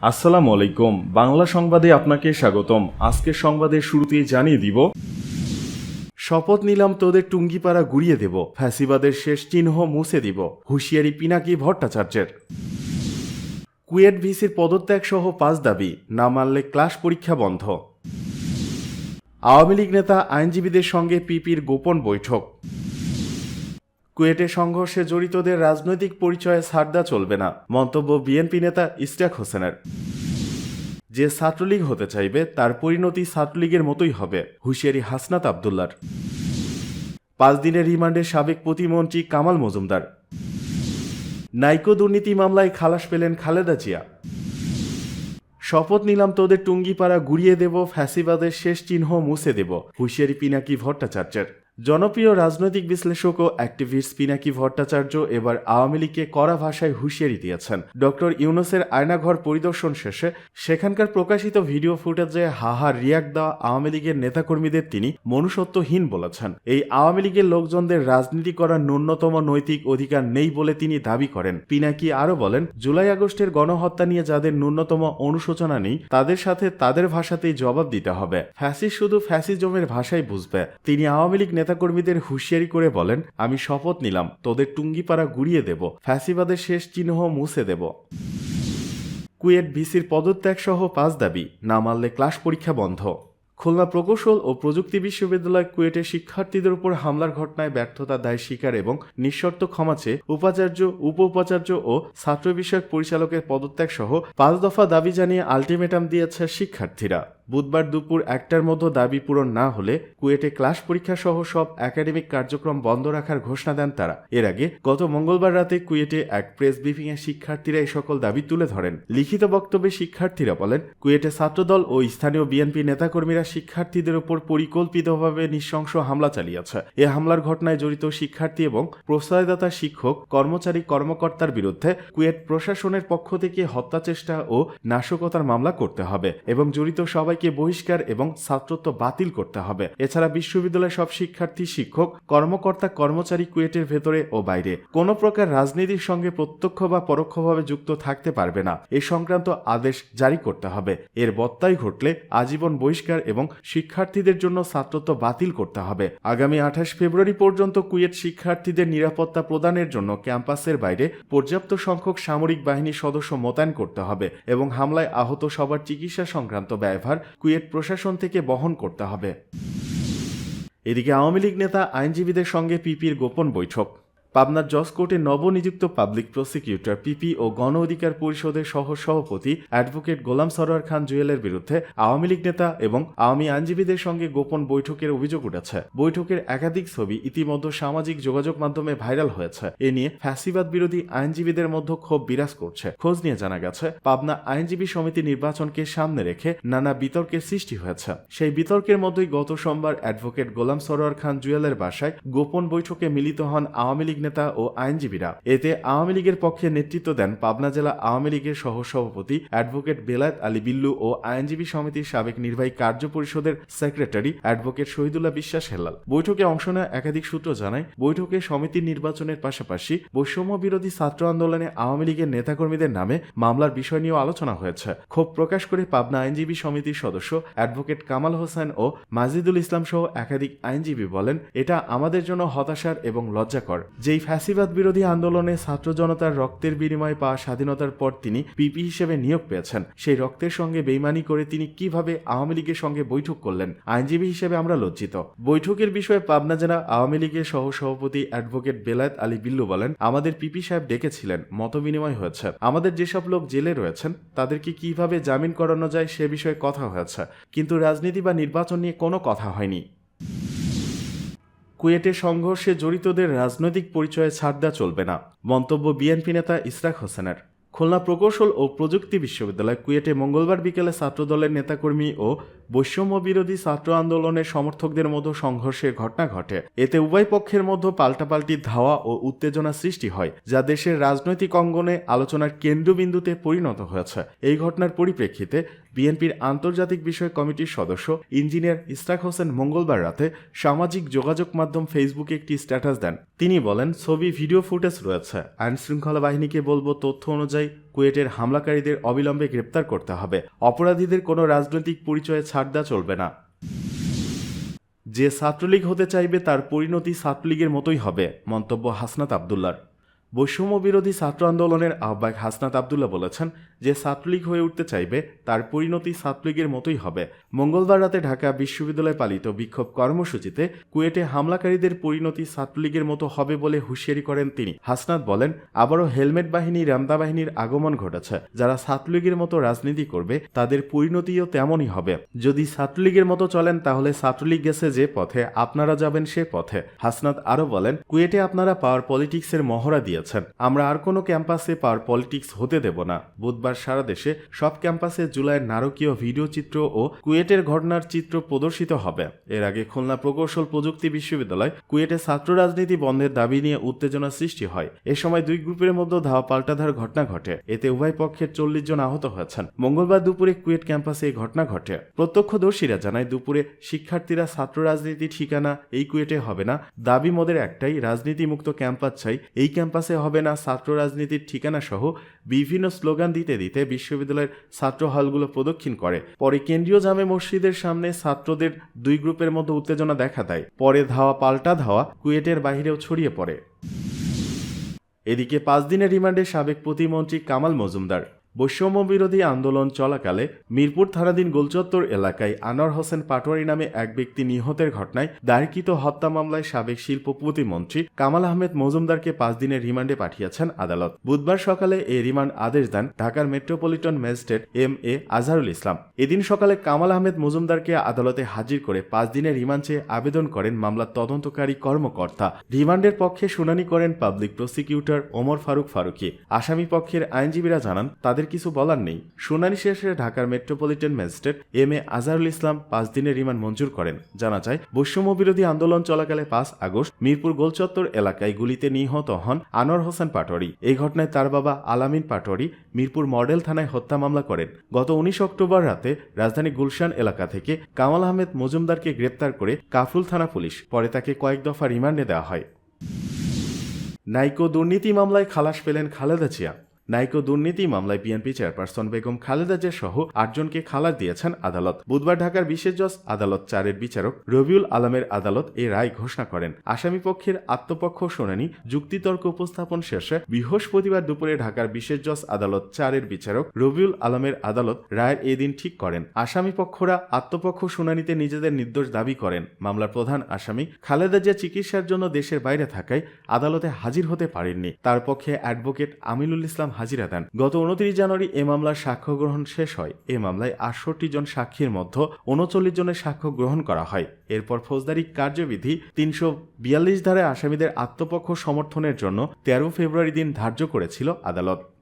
আসসালামু আলাইকুম। বাংলা সংবাদে আপনাকে স্বাগতম। আজকের সংবাদের শুরুতেই জানিয়ে দিব, শপথ নিলাম তোদের টুঙ্গিপাড়া গুড়িয়ে দেব, ফ্যাসিবাদের শেষ চিহ্ন মুছে দিব, হুঁশিয়ারি পিনাকি ভট্টাচার্যের। কুয়েট ভিসির পদত্যাগ সহ 5 দাবি, না মানলে ক্লাস পরীক্ষা বন্ধ। আওয়ামী লীগ নেতা আইনজীবীদের সঙ্গে পিপির গোপন বৈঠক। কুয়েটে সংঘর্ষে জড়িতদের রাজনৈতিক পরিচয়ে ছাড়দা চলবে না, মন্তব্য বিএনপি নেতা ইশতিয়াক হোসেনের। যে ছাত্রলীগ হতে চাইবে তার পরিণতি ছাত্রলীগের মতোই হবে, হুঁশিয়ারি হাসনাত আবদুল্লার। 5 দিনের রিমান্ডে সাবেক প্রতিমন্ত্রী কামাল মজুমদার। নাইকো দুর্নীতি মামলায় খালাস পেলেন খালেদা জিয়া। শপথ নিলাম তোদের টুঙ্গিপাড়া গুড়িয়ে দেব, ফ্যাসিবাদের শেষ চিহ্ন মুছে দেব, হুঁশিয়ারি পিনাকি ভট্টাচার্যের। জনপ্রিয় রাজনৈতিক বিশ্লেষক ও অ্যাক্টিভিস্ট পিনাকি ভট্টাচার্য এবার আওয়ামী লীগকে কড়া ভাষায় হুঁশিয়ারি দিয়েছেন। ডক্টর ইউনূসের আয়নাঘর পরিদর্শন শেষে সেখানকার প্রকাশিত ভিডিও ফুটেজে হাহার রিয়াক্ট দেওয়া আওয়ামী লীগের নেতাকর্মীদের তিনি মনুষ্যত্বহীন বলেছেন। এই আওয়ামী লীগের লোকজনদের রাজনীতি করার ন্যূনতম নৈতিক অধিকার নেই বলে তিনি দাবি করেন। পিনাকি আরও বলেন, জুলাই আগস্টের গণহত্যা নিয়ে যাদের ন্যূনতম অনুশোচনা নেই তাদের সাথে তাদের ভাষাতেই জবাব দিতে হবে। ফ্যাসিস্ট শুধু ফ্যাসিজমের ভাষাই বুঝবে। তিনি আওয়ামী লীগ নেতাকর্মীদের হুঁশিয়ারি করে বলেন, আমি শপথ নিলাম তোদের টুঙ্গিপাড়া গুড়িয়ে দেব, ফ্যাসিবাদের শেষ চিহ্ন মুছে দেব। কুয়েট ভিসির পদত্যাগ সহ 5 দাবি, না মানলে ক্লাস পরীক্ষা বন্ধ। খুলনা প্রকৌশল ও প্রযুক্তি বিশ্ববিদ্যালয় কুয়েটের শিক্ষার্থীদের উপর হামলার ঘটনায় ব্যর্থতার দায় স্বীকার এবং নিঃশর্ত ক্ষমা চেয়ে উপাচার্য, উপ উপাচার্য ও ছাত্র বিষয়ক পরিচালকের পদত্যাগ সহ 5 দফা দাবি জানিয়ে আলটিমেটাম দিয়েছে শিক্ষার্থীরা। বুধবার দুপুর 1টার মধ্যে দাবি পূরণ না হলে কুয়েটে ক্লাস পরীক্ষা সহ সব একাডেমিক কার্যক্রম বন্ধ রাখার ঘোষণা দেন তারা। এর আগে গত মঙ্গলবার রাতে কুয়েটে এক প্রেস ব্রিফিংয়ে শিক্ষার্থীরা এই সকল দাবি তুলে ধরেন। লিখিত বক্তব্যে শিক্ষার্থীরা বলেন, কুয়েটে ছাত্রদল ও স্থানীয় বিএনপি নেতাকর্মীরা শিক্ষার্থীদের উপর পরিকল্পিতভাবে নৃশংস হামলা চালিয়েছে। এ হামলার ঘটনায় জড়িত শিক্ষার্থী এবং প্রশ্রয়দাতা শিক্ষক, কর্মচারী, কর্মকর্তার বিরুদ্ধে কুয়েট প্রশাসনের পক্ষ থেকে হত্যা চেষ্টা ও নাশকতার মামলা করতে হবে এবং জড়িত সবাইকে বহিষ্কার এবং ছাত্রত্ব বাতিল করতে হবে। এছাড়া বিশ্ববিদ্যালয়ের সব শিক্ষার্থী, শিক্ষক, কর্মকর্তা, কর্মচারী কুয়েটের ভেতরে ও বাইরে কোনো প্রকার রাজনীতির সঙ্গে প্রত্যক্ষ বা পরোক্ষভাবে যুক্ত থাকতে পারবে না, এ সংক্রান্ত আদেশ জারি করতে হবে। এর বত্যয় ঘটলে আজীবন বহিষ্কার এবং শিক্ষার্থীদের জন্য ছাত্রত্ব বাতিল করতে হবে। আগামী 28 ফেব্রুয়ারি পর্যন্ত কুয়েট শিক্ষার্থীদের নিরাপত্তা প্রদানের জন্য ক্যাম্পাসের বাইরে পর্যাপ্ত সংখ্যক সামরিক বাহিনীর সদস্য মোতায়েন করতে হবে এবং হামলায় আহত সবার চিকিৎসা সংক্রান্ত ব্যয়ভার কুয়েট প্রশাসন থেকে বহন করতে হবে। এদিকে আওয়ামী লীগ নেতা আইনজীবীদের সঙ্গে পিপির গোপন বৈঠক। পাবনার জজ কোর্টে নবনিযুক্ত পাবলিক প্রসিকিউটর পিপি ও গণ অধিকার পরিষদের সহসভাপতি অ্যাডভোকেট গোলাম সরোয়ার খান জুয়েলের বিরুদ্ধে আওয়ামী লীগ নেতা এবং আওয়ামী আইনজীবীদের সঙ্গে গোপন বৈঠকের অভিযোগ উঠেছে। বৈঠকের একাধিক ছবি ইতিমধ্যে সামাজিক যোগাযোগ মাধ্যমে ভাইরাল হয়েছে। এ নিয়ে ফ্যাসিবাদ বিরোধী আইনজীবীদের মধ্যে ক্ষোভ বিরাজ করছে। খোঁজ নিয়ে জানা গেছে, পাবনা আইনজীবী সমিতি নির্বাচনকে সামনে রেখে নানা বিতর্কের সৃষ্টি হয়েছে। সেই বিতর্কের মধ্যেই গত সোমবার অ্যাডভোকেট গোলাম সরোয়ার খান জুয়েলের বাসায় গোপন বৈঠকে মিলিত হন আওয়ামী লীগ নেতা ও আইনজীবীরা। এতে আওয়ামী লীগের পক্ষে নেতৃত্ব দেন পাবনা জেলা আওয়ামী লীগের সহসভাপতি অ্যাডভোকেট বেলায়েত আলী বিল্লু ও আইনজীবী সমিতির সাবেক নির্বাহী কার্য পরিষদের সেক্রেটারি অ্যাডভোকেট শহীদুল্লাহ বিশ্বাস হেলাল। বৈঠকে অংশ নেওয়া একাধিক সূত্র জানায়, বৈঠকে সমিতির নির্বাচনের পাশাপাশি বৈষম্য বিরোধী ছাত্র আন্দোলনে আওয়ামী লীগের নেতাকর্মীদের নামে মামলার বিষয় নিয়েও আলোচনা হয়েছে। ক্ষোভ প্রকাশ করে পাবনা আইনজীবী সমিতির সদস্য অ্যাডভোকেট কামাল হোসেন ও মাজিদুল ইসলাম সহ একাধিক আইনজীবী বলেন, এটা আমাদের জন্য হতাশার এবং লজ্জাকর। যেই ফ্যাসিবাদ বিরোধী আন্দোলনে ছাত্র জনতার রক্তের বিনিময়ে পাওয়া স্বাধীনতার পর তিনি পিপি হিসেবে নিয়োগ পেয়েছেন, সেই রক্তের সঙ্গে বেইমানি করে তিনি কিভাবে আওয়ামী লীগের সঙ্গে বৈঠক করলেন? আইনজীবী হিসেবে আমরা লজ্জিত। বৈঠকের বিষয়ে পাবনা জেলা আওয়ামী লীগের সহসভাপতি অ্যাডভোকেট বেলায়েত আলী বিল্লু বলেন, আমাদের পিপি সাহেব ডেকেছিলেন, মত বিনিময় হয়েছে। আমাদের যেসব লোক জেলে রয়েছেন তাদেরকে কিভাবে জামিন করানো যায় সে বিষয়ে কথা হয়েছে, কিন্তু রাজনীতি বা নির্বাচন নিয়ে কোনো কথা হয়নি। কুয়েটে সংঘর্ষে জড়িতদের রাজনৈতিক পরিচয়ে ছাড়দা চলবে না, মন্তব্য বিএনপি নেতা ইশতিয়াক হোসেনের। খুলনা প্রকৌশল ও প্রযুক্তি বিশ্ববিদ্যালয় কুয়েটে মঙ্গলবার বিকেলে ছাত্রদলের নেতাকর্মী ও বৈষম্য বিরোধী ছাত্র আন্দোলনের সমর্থকদের মধ্যে সংঘর্ষের ঘটনা ঘটে। এতে উভয় পক্ষের মধ্যে পাল্টাপাল্টি ধাওয়া ও উত্তেজনা সৃষ্টি হয়, যা দেশের রাজনৈতিক অঙ্গনে আলোচনার কেন্দ্রবিন্দুতে পরিণত হয়েছে। এই ঘটনার পরিপ্রেক্ষিতে বিএনপির আন্তর্জাতিক বিষয় কমিটির সদস্য ইঞ্জিনিয়ার ইশতিয়াক হোসেন মঙ্গলবার রাতে সামাজিক যোগাযোগ মাধ্যম ফেসবুকে একটি স্ট্যাটাস দেন। তিনি বলেন, ছবি, ভিডিও ফুটেজ রয়েছে। আইনশৃঙ্খলা বাহিনীকে বলবো তথ্য অনুযায়ী কুয়েটের হামলাকারীদের অবিলম্বে গ্রেপ্তার করতে হবে। অপরাধীদের কোনো রাজনৈতিক পরিচয়ে ছাড় দেওয়া চলবে না। যে ছাত্রলীগ হতে চাইবে তার পরিণতি ছাত্রলীগের মতোই হবে, মন্তব্য হাসনাত আবদুল্লার। বৈষম্য বিরোধী ছাত্র আন্দোলনের আহ্বায়ক হাসনাত আবদুল্লাহ বলেছেন, যে ছাত্রলীগ হয়ে উঠতে চাইবে তার পরিণতি ছাত্রলীগের মতোই হবে। মঙ্গলবার রাতে ঢাকা বিশ্ববিদ্যালয়ে পালিত বিক্ষোভ কর্মসূচিতে কুয়েটে হামলাকারীদের পরিণতি ছাত্রলীগের মতো হবে বলে হুঁশিয়ারি করেন তিনি। হাসনাত বলেন, আবারও হেলমেট বাহিনী, রামদা বাহিনীর আগমন ঘটেছে। যারা ছাত্রলীগের মতো রাজনীতি করবে তাদের পরিণতিও তেমনই হবে। যদি ছাত্রলীগের মতো চলেন তাহলে ছাত্রলীগ গেছে যে পথে, আপনারা যাবেন সে পথে। হাসনাত আরও বলেন, কুয়েটে আপনারা পাওয়ার পলিটিক্সের মহড়া দিয়েছেন, আমরা আর কোনো ক্যাম্পাসে পাওয়ার পলিটিক্স হতে দেব না। বুধবার সারা দেশে সব ক্যাম্পাসে জুলাইয়ের নারকীয় ভিডিও চিত্র ও কুয়েটের ঘটনার চিত্র প্রদর্শিত হবে। এর আগে খুলনা প্রকৌশল প্রযুক্তি বিশ্ববিদ্যালয় কুয়েটে ছাত্র রাজনীতি বন্ধের দাবি নিয়ে উত্তেজনা সৃষ্টি হয়। এ সময় দুই গ্রুপের মধ্যে ধাওয়া পাল্টাধার ঘটনা ঘটে। এতে উভয় পক্ষের 40 জন আহত হয়েছেন। মঙ্গলবার দুপুরে কুয়েট ক্যাম্পাসে এই ঘটনা ঘটে। প্রত্যক্ষদর্শীরা জানায়, দুপুরে শিক্ষার্থীরা ছাত্র রাজনীতি ঠিকানা এই কুয়েটে হবে না, দাবি মোদের একটাই, রাজনীতি মুক্ত ক্যাম্পাস চাই, এই ক্যাম্পাসে হবে না ছাত্র রাজনীতির ঠিকানা সহ বিভিন্ন স্লোগান দিতে দিতে বিশ্ববিদ্যালয়ের ছাত্র হলগুলো প্রদক্ষিণ করে। পরে কেন্দ্রীয় জামে মসজিদের সামনে ছাত্রদের দুই গ্রুপের মধ্যে উত্তেজনা দেখা দেয়। পরে ধাওয়া পাল্টা ধাওয়া কুয়েটের বাহিরেও ছড়িয়ে পড়ে। এদিকে 5 দিনের রিমান্ডে সাবেক প্রতিমন্ত্রী কামাল মজুমদার। বৈষম্য বিরোধী আন্দোলন চলাকালে মিরপুর থানাধীন গোলচত্বর এলাকায় আনোয়ার হোসেন পাটোয়ারি নামে এক ব্যক্তি নিহতের ঘটনায় দায়েরকৃত হত্যা মামলায় সাবেক শিল্প প্রতিমন্ত্রী কামাল আহমেদ মজুমদারকে 5 দিনের রিমান্ডে পাঠিয়েছেন আদালত। বুধবার সকালে এই রিমান্ড আদেশ দেন ঢাকার metropolitan magistrate M A. Azharul Islam. এদিন সকালে কামাল আহমেদ মজুমদারকে আদালতে হাজির করে 5 দিনের রিমান্ড চেয়ে আবেদন করেন মামলার তদন্তকারী কর্মকর্তা। রিমান্ডের পক্ষে শুনানি করেন পাবলিক প্রসিকিউটর ওমর ফারুক ফারুকি। আসামি পক্ষের আইনজীবীরা জানান, তাদের কিছু বলার নেই। শুনানি শেষে ঢাকার metropolitan magistrate M A. Azharul Islam 5 দিনের রিমান্ড মঞ্জুর করেন। জানা যায়, বৈষম্য বিরোধী আন্দোলন চলাকালে 5 আগস্ট মিরপুর গোলচত্বর এলাকায় গুলিতে নিহত হন আনোয়ার হোসেন পাটোয়ারি। এই ঘটনায় তার বাবা আলামিন পাটোয়ারি মিরপুর মডেল থানায় হত্যা মামলা করেন। গত 19 অক্টোবর রাতে রাজধানী গুলশান এলাকা থেকে কামাল আহমেদ মজুমদারকে গ্রেপ্তার করে কাফরুল থানা পুলিশ। পরে তাকে কয়েক দফা রিমান্ডে দেওয়া হয়। নাইকো দুর্নীতি মামলায় খালাস পেলেন খালেদা জিয়া। নাইকো দুর্নীতি মামলায় বিএনপি চেয়ারপারসন বেগম খালেদা জিয়া সহ 8 জনকে খালাস দিয়েছেন আদালত। বুধবার ঢাকার বিশেষ জজ আদালত 4-এর বিচারক রবিউল আলমের আদালত এই রায় ঘোষণা করেন। আসামি পক্ষের আত্মপক্ষ শুনানি যুক্তিতর্ক উপস্থাপন শেষে বৃহস্পতিবার দুপুরে ঢাকার বিশেষ জজ আদালত 4-এর বিচারক রবিউল আলমের আদালত রায়ের এদিন ঠিক করেন। আসামি পক্ষরা আত্মপক্ষ শুনানিতে নিজেদের নির্দোষ দাবি করেন। মামলার প্রধান আসামি খালেদা জিয়া চিকিৎসার জন্য দেশের বাইরে থাকায় আদালতে হাজির হতে পারেননি। তার পক্ষে অ্যাডভোকেট আমিনুল ইসলাম হাজিরা দেন। গত 29 জানুয়ারি এ মামলার সাক্ষ্য গ্রহণ শেষ হয়। এ মামলায় 68 জন সাক্ষীর মধ্যে 39 জনের সাক্ষ্য গ্রহণ করা হয়। এরপর ফৌজদারি কার্যবিধি 342 ধারায় আসামিদের আত্মপক্ষ সমর্থনের জন্য 13 ফেব্রুয়ারি দিন ধার্য করেছিল আদালত।